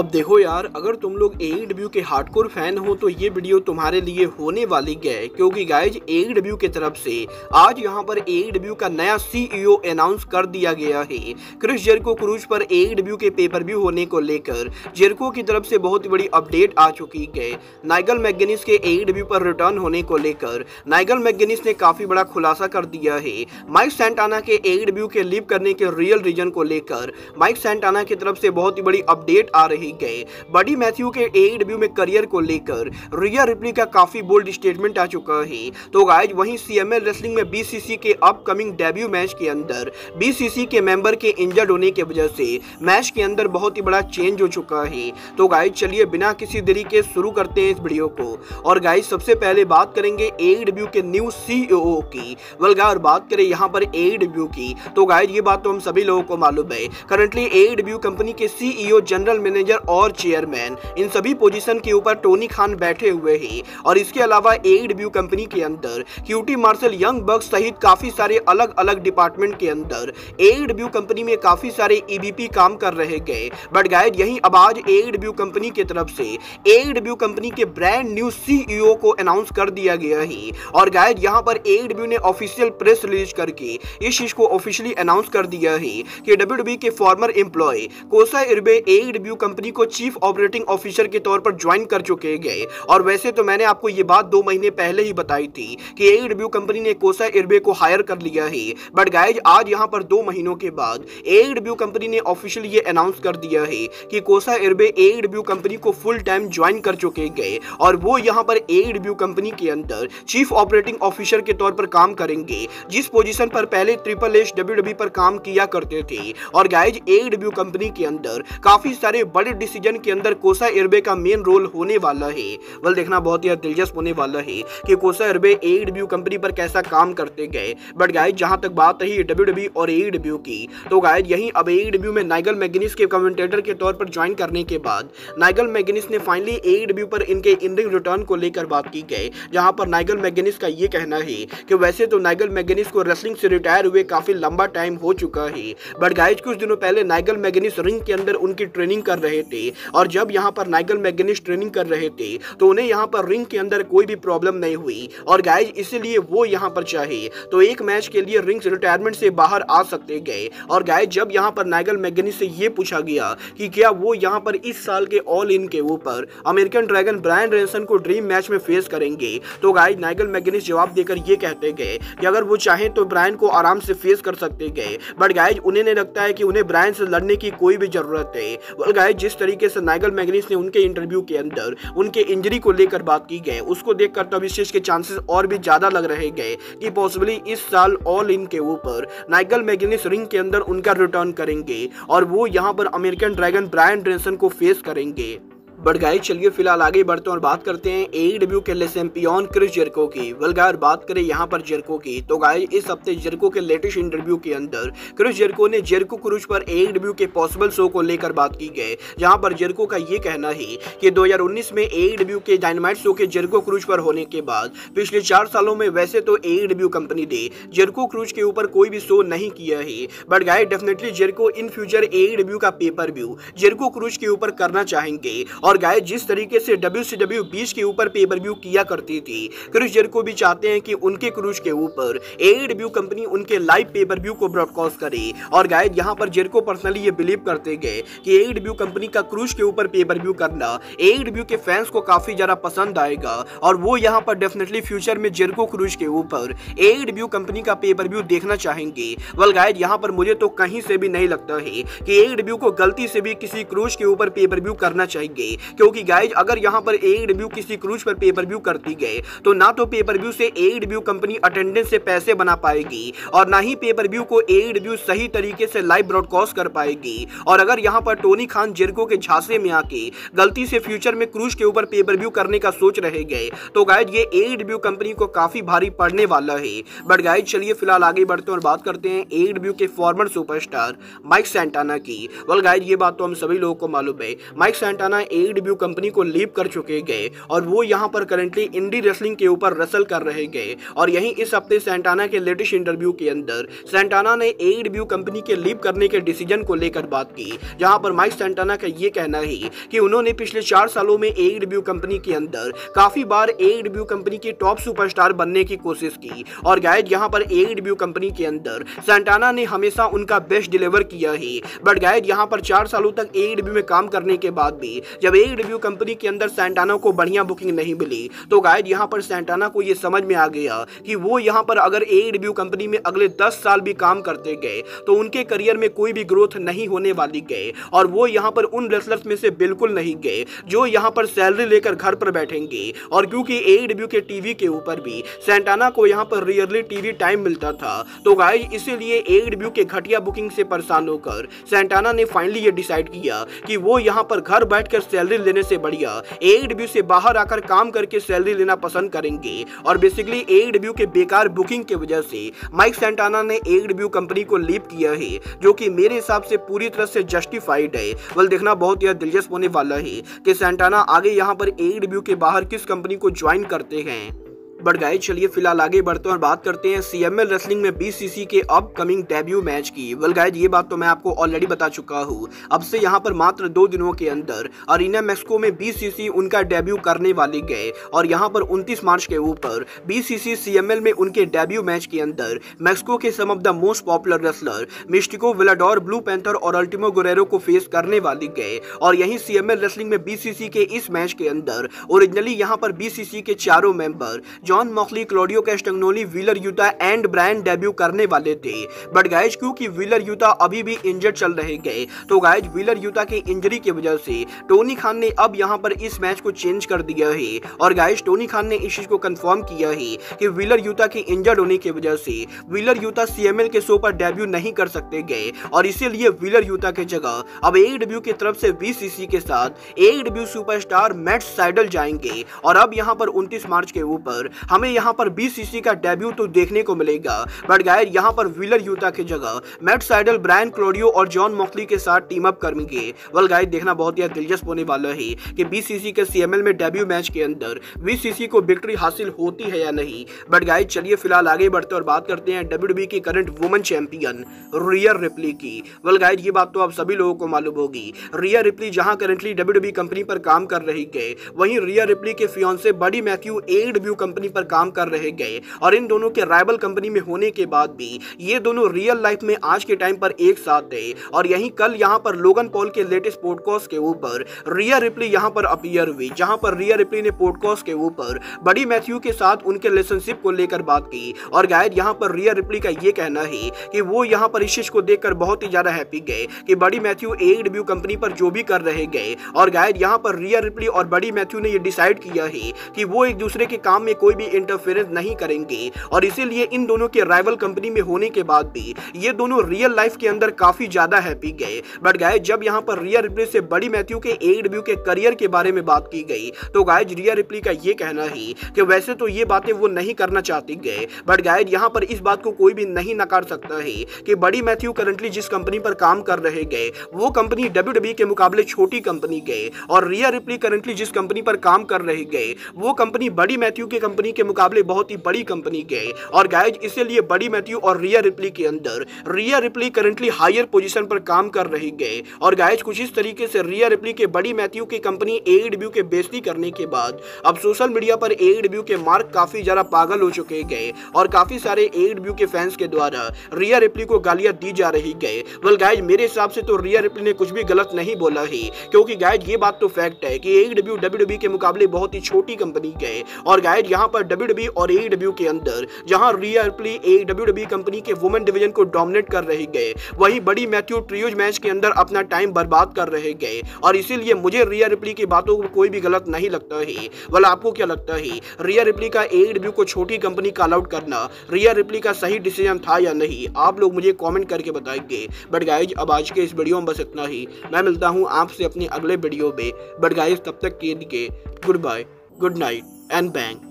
अब देखो यार, अगर तुम लोग AEW के हार्डकोर फैन हो तो ये वीडियो तुम्हारे लिए होने वाली है, क्योंकि गाइज AEW की तरफ से आज यहाँ पर AEW का नया CEO अनाउंस कर दिया गया है। क्रिस जेरिको क्रूज पर AEW के पेपर व्यू होने को लेकर जेरिको की तरफ से बहुत बड़ी अपडेट आ चुकी है। नाइगल मैकगिनिस के AEW पर रिटर्न होने को लेकर नाइगल मैकगिनिस ने काफी बड़ा खुलासा कर दिया है। माइक सैंटाना के AEW के लीव करने के रियल रीजन को लेकर माइक सैंटाना की तरफ से बहुत ही बड़ी अपडेट आ रही गए। बडी मैथ्यू के AEW में करियर को लेकर रिया रिप्ली का काफी बोल्ड स्टेटमेंट आ चुका है। तो गाइज वहीं CML रेसलिंग में BCC के अपकमिंग डेब्यू मैच के अंदर BCC के मेंबर के इंजर्ड होने की वजह से मैच के अंदर बहुत ही बड़ा चेंज हो चुका है। तो गाइज चलिए बिना किसी देरी के शुरू करते हैं इस वीडियो को। और गाइज सबसे पहले बात करेंगे AEW के न्यू CEO की। और बात करें यहाँ पर AEW की, तो गाइज ये बात तो हम सभी लोगों को मालूम है। करंटली AEW कंपनी के CEO, जनरल मैनेजर और चेयरमैन, इन सभी पोजीशन के ऊपर टोनी खान बैठे हुए हैं। और इसके अलावा AEW कंपनी के अंदर QT मार्शल, यंग बक्स सहित काफी सारे अलग अलग डिपार्टमेंट के अंदर AEW कंपनी में काफी सारे EVP काम कर रहे गए। बट गाइज यही अब आज AEW कंपनी की तरफ से AEW कंपनी के ब्रांड न्यू CEO को अनाउंस कर दिया गया है। और गाइज यहाँ पर AEW ने ऑफिशियल प्रेस रिलीज करके इस चीज को ऑफिशियली अनाउंस कर दिया है कि WWE के फॉर्मर एम्प्लॉय कोसा इर्बे AEW कंपनी को चीफ ऑपरेटिंग ऑफिसर के तौर पर ज्वाइन कर चुके गए। और वैसे तो मैंने आपको ये बात 2 महीने पहले ही बताई थी कि AEW कंपनी ने कोसा इर्बे को हायर कर लिया है। बट गाइज आज यहाँ पर 2 महीनों के बाद AEW कंपनी ने ऑफिशियली ये अनाउंस कर दिया है कि कोसा इर्बे AEW कंपनी को फुल टाइम ज्वाइन कर चुके गए। और वो यहाँ पर AEW कंपनी के अंदर चीफ ऑपरेटिंग ऑफिसर के तौर पर काम करेंगे, जिस पोजीशन पर पहले ट्रिपल एच WWE पर काम किया करते थे। और गाइज AEW कंपनी के अंदर काफी सारे बड़े डिसीजन के अंदर कोसा इर्बे का मेन रोल होने वाला है। वेल देखना बहुत ही दिलचस्प होने वाला है कि कोसा इर्बे AEW कंपनी पर कैसा काम करते गए। बट गाइज जहां तक बात रही WWE और AEW की, तो गाइज यहीं अब AEW में नाइगल मैकगिनिस के कमेंटेटर के तौर पर ज्वाइन करने के बाद नाइगल मैकगिनिस ने फाइनली AEW पर इनके इन-रिंग रिटर्न को लेकर बात की गई। जहां पर नाइगल मैकगिनिस का ये कहना है कि वैसे तो नाइगल मैकगिनिस को रेसलिंग से रिटायर हुए काफी लंबा टाइम हो चुका है, बट गाइज कुछ दिनों पहले नाइगल मैकगिनिस रिंग के अंदर उनकी ट्रेनिंग कर रहे थे। और जब यहाँ पर नाइगल मैकगिनिस ट्रेनिंग कर रहे थे तो उन्हें यहाँ पर रिंग के अंदर कोई भी प्रॉब्लम नहीं हुई। और गाइज इसलिए वो यहाँ पर चाहे तो एक मैच के लिए रिंग रिटायरमेंट से बाहर आ सकते गए। और गाइज जब यहाँ पर नाइगल मैकगिनिस से ये पूछा गया कि क्या वो यहाँ पर इस साल के ऑल इन के ऊपर अमेरिकन ड्रैगन ब्रायन डेनियल्सन को ड्रीम मैच में फेस करेंगे, तो गाइज नाइगल मैकगिनिस जवाब देकर ये कहते गए कि अगर वो चाहे तो ब्रायन को आराम से फेस कर सकते गए। बट गाइज उन्हें नहीं लगता है कि उन्हें ब्रायन से लड़ने की कोई भी जरूरत है। और गाइज जिस तरीके से नाइगल मैकगिनिस ने उनके इंटरव्यू के अंदर उनके इंजरी को लेकर बात की गई, उसको देखकर तो इस चीज के चांसेस और भी ज्यादा लग रहे गए कि पॉसिबली इस साल ऑल इन के ऊपर नाइगल मैकगिनिस रिंग के अंदर उनका रिटर्न करेंगे और वो यहाँ पर अमेरिकन ड्रैगन ब्रायन डेनियल्सन को फेस करेंगे। बट गाइस चलिए फिलहाल आगे बढ़ते हैं और बात करते हैं AEW के चैंपियन क्रिस जेरिको की। गाइस बात करें यहाँ पर जेरिको की, तो गाइस इस हफ्ते जेरिको के लेटेस्ट इंटरव्यू के अंदर क्रिस जेरिको ने जेरिको क्रूज पर AEW के पॉसिबल शो को लेकर बात की गई। जहां पर जेरिको का ये कहना है कि 2019 में AEW के डायनामाइट शो के जेरिको क्रूज पर होने के बाद पिछले 4 सालों में वैसे तो AEW कंपनी ने जेरिको क्रूज के ऊपर कोई भी शो नहीं किया है। But guys definitely Jericho in future AEW का पेपर व्यू जेरिको क्रूज के ऊपर करना चाहेंगे। और गाइस जिस तरीके से WCW 20 के ऊपर पेपर व्यू किया करती थी, क्रिस जेरिको भी चाहते हैं कि उनके क्रूज के ऊपर AEW कंपनी उनके लाइव पेपर व्यू को ब्रॉडकास्ट करे। और गाइस यहां पर जेरिको पर्सनली ये बिलीव करते गए कि AEW कंपनी का क्रूज के ऊपर पेपर व्यू करना AEW के फैंस को काफी ज्यादा पसंद आएगा। और वो यहां पर डेफिनेटली फ्यूचर में जेरिको क्रूज के ऊपर AEW कंपनी का पेपर व्यू देखना चाहेंगे। वेल गाइस यहां पर मुझे तो कहीं से भी नहीं लगता है कि AEW को गलती से भी किसी क्रूज के ऊपर पेपर व्यू करना चाहिए, क्योंकि गाइज अगर यहां पर AEW किसी क्रूज पर पेपर व्यू करती गए तो ना तो पेपर व्यू से AEW कंपनी अटेंडेंस से पैसे बना पाएगी और ना ही पेपर व्यू को AEW सही तरीके से लाइव ब्रॉडकास्ट कर पाएगी। और अगर यहां पर टोनी खान जेरिको के झांसे में आके गलती से फ्यूचर में क्रूज के ऊपर पेपर व्यू करने का सोच रहे गए तो गाइज ये AEW कंपनी को काफी भारी पड़ने वाला है। बट गाइज चलिए फिलहाल आगे बढ़ते हैं और बात करते हैं AEW के फॉर्मर सुपरस्टार माइक सैंटाना की। वेल गाइज ये बात तो हम सभी लोगों को मालूम है, माइक सैंटाना AEW कंपनी को लीव कर चुके गए और वो यहाँ पर करंटली इंडी रेसलिंग के ऊपर रसल कर रहे गए। और यहीं इस हफ्ते सैंटाना के लेटेस्ट इंटरव्यू के अंदर सैंटाना ने AEW कंपनी के लीव करने के डिसीजन को लेकर बात की, जहां पर माइक सैंटाना का ये कहना है कि उन्होंने पिछले 4 सालों में AEW कंपनी के अंदर काफी बार AEW कंपनी की टॉप सुपरस्टार बनने की कोशिश की और गाइज यहाँ पर AEW कंपनी के अंदर सैंटाना ने हमेशा उनका बेस्ट डिलीवर किया है। बट गाइज यहाँ पर 4 सालों तक AEW में काम करने के बाद भी जब AEW कंपनी के अंदर सैंटाना को बढ़िया बुकिंग नहीं मिली तो गाइज यहाँ पर सैंटाना को ये समझ में आ गया कि वो यहाँ पर अगर AEW कंपनी में अगले 10 साल भी काम करते गए तो उनके करियर में कोई भी ग्रोथ नहीं होने वाली गए और वो यहाँ पर उन रेसलर्स में से बिल्कुल नहीं गए जो यहाँ पर सैलरी लेकर घर पर बैठेंगे। और क्योंकि AEW के टीवी के ऊपर भी सैंटाना को यहाँ पर रियरली टीवी टाइम मिलता था तो गाइज इसीलिए AEW के घटिया बुकिंग से परेशान होकर सैंटाना ने फाइनली ये डिसाइड किया कि वो यहाँ पर घर बैठकर सैलरी लेने से बढ़िया AEW से बाहर आकर काम करके सैलरी लेना पसंद करेंगे। और बेसिकली AEW के बेकार बुकिंग की वजह से माइक सैंटाना ने AEW कंपनी को लीव किया है, जो कि मेरे हिसाब से पूरी तरह से जस्टिफाइड है। वेल देखना बहुत ही दिलचस्प होने वाला है कि सैंटाना आगे यहाँ पर AEW के बाहर किस कंपनी को ज्वाइन करते हैं। बट गाइस चलिए फिलहाल आगे बढ़ते हैं और बात करते हैं CML रेसलिंग में BCC के अपकमिंग डेब्यू मैच की। वेल गाइस ये बात तो मैं आपको ऑलरेडी बता चुका हूँ। अब से यहाँ पर मात्र 2 दिनों के अंदर अरीना मैक्सिको में BCC उनका डेब्यू करने वाले गए और यहाँ पर 29 मार्च के ऊपर BCC CML में उनके डेब्यू मैच के अंदर मैक्सिको के some of the most popular wrestler Mistico Volador, Blue Panther और अल्टिमो गुरेरो को फेस करने वाले गए। और यहीं CML रेसलिंग में BCC के इस मैच के अंदर ओरिजिनली यहाँ पर BCC के चारों member John Moxley, Claudio Castagnoli, Wheeler Yuta and Bryan debut करने वाले थे। बट गाइज क्योंकि व्हीलर यूटा अभी भी इंजर्ड चल रहे गए तो गाइज व्हीलर यूटा के इंजरी की वजह से टोनी खान ने अब यहां पर इस मैच को चेंज कर दिया है। और गाइज टोनी खान ने इस चीज को कंफर्म किया है कि व्हीलर यूटा के इंजर्ड होने की वजह से व्हीलर यूटा CML के शो पर डेब्यू नहीं कर सकते गए और इसीलिए व्हीलर यूटा के जगह अब AEW की तरफ से BCC के साथ AEW सुपरस्टार मैट साइडल जाएंगे। और अब यहां पर 29 मार्च के ऊपर हमें यहाँ पर BCC का डेब्यू तो देखने को मिलेगा। बट गाइस यहाँ पर व्हीलर यूटा की जगह मैट साइडल, ब्रायन क्लॉडियो और जॉन मॉक्सली के साथ टीम अप करेंगे। वेल गाइस देखना बहुत ही दिलचस्प होने वाला है कि BCC के CML में डेब्यू मैच के अंदर BCC को विक्ट्री हासिल होती है या नहीं। बट गाइस चलिए फिलहाल आगे बढ़ते और बात करते हैं WWE की करंट वुमेन चैंपियन रिया रिप्ली की। वेल गाइस ये बात तो आप सभी लोगों को मालूम होगी, रिया रिप्ली जहां करंटली WWE कंपनी पर काम कर रही गए वहीं रिया रिप्ली के फियांसे बडी मैथ्यू AEW कंपनी पर काम कर रहे गए। और इन दोनों के राइवल कंपनी में होने के बाद भी ये दोनों रियल लाइफ में आज के टाइम पर एक साथ थे। और यहीं कल यहां पर लोगन पॉल के लेटेस्ट पॉडकास्ट के ऊपर रिया रिप्ली यहां पर अपीयर हुई, जहां पर रिया रिप्ली ने पॉडकास्ट के ऊपर बडी मैथ्यू के साथ उनके रिलेशनशिप को लेकर बात की। और गाइस यहां पर रिया रिप्ली का ये कहना है कि वो यहां पर इस चीज को देखकर बहुत ही ज्यादा हैप्पी गए कि बडी मैथ्यू AEW कंपनी पर जो भी कर रहे गए। और गाइस यहां पर रिया रिप्ली और बडी मैथ्यू ने ये डिसाइड किया है कि वो एक दूसरे के काम में कोई भी इंटरफेरेंस नहीं करेंगे और इसीलिए इन दोनों के राइवल कंपनी में होने के बाद भी ये दोनों रियल लाइफ के अंदर काफी ज्यादा हैप्पी गए। बट गाइस जब यहाँ पर रिया रिप्ली से बडी मैथ्यू के AEW के करियर के बारे में बात की गई तो गाइस रिया रिप्ली का ये कहना है कि वैसे तो ये बातें वो नहीं करना चाहती गए। बट गाइस यहाँ पर इस बात को कोई भी नहीं नकार सकता है कि बडी मैथ्यू करंटली जिस कंपनी पर काम कर रहे गए वो कंपनी WWE के मुकाबले छोटी कंपनी गए और रिया रिप्ली करंटली जिस कंपनी पर काम कर रहे गए वो कंपनी बडी मैथ्यू के कंपनी के मुकाबले बहुत ही बड़ी कंपनी गए। और गाइज इसीलिए बडी मैथ्यू और रिया रिप्ली के अंदर Riya Ripley currently higher position पर काम कर रही गए। और गाइज कुछ इस तरीके से रिया रिप्ली के बडी मैथ्यू की कंपनी AEW के बेइज्जती करने के बाद अब सोशल मीडिया पर AEW के मार्क काफी ज्यादा पागल हो चुके गए और काफी सारे AEW के फैंस के द्वारा रिया रिप्ली को गालियां दी जा रही गए। वेल गाइज मेरे हिसाब से तो रिया रिप्ली ने कुछ भी गलत नहीं बोला है, क्योंकि गाइज ये बात तो फैक्ट है कि AEW WWE के मुकाबले बहुत ही छोटी कंपनी गए। और गाइज यहाँ पर WWE और AEW के अंदर जहां रिया रिप्ली WWE कंपनी के वुमेन डिवीजन को डोमिनेट कर रहे गए वहीं बडी मैथ्यू ट्रियोज मैच के अंदर अपना टाइम बर्बाद कर रहे गए। और इसीलिए मुझे रिया रिप्ली की बातों को कोई भी गलत नहीं लगता है। वाला आपको क्या लगता है, रिया रिप्ली का AEW को छोटी कंपनी कॉल आउट करना रिया रिप्ली का सही डिसीजन था या नहीं? आप लोग मुझे कमेंट करके बताएंगे। बट गाइज अब आज के इस वीडियो में बस इतना ही। मैं मिलता हूं आपसे अपने अगले वीडियो में। बट गाइज तब तक के लिए good bye, good night and bang.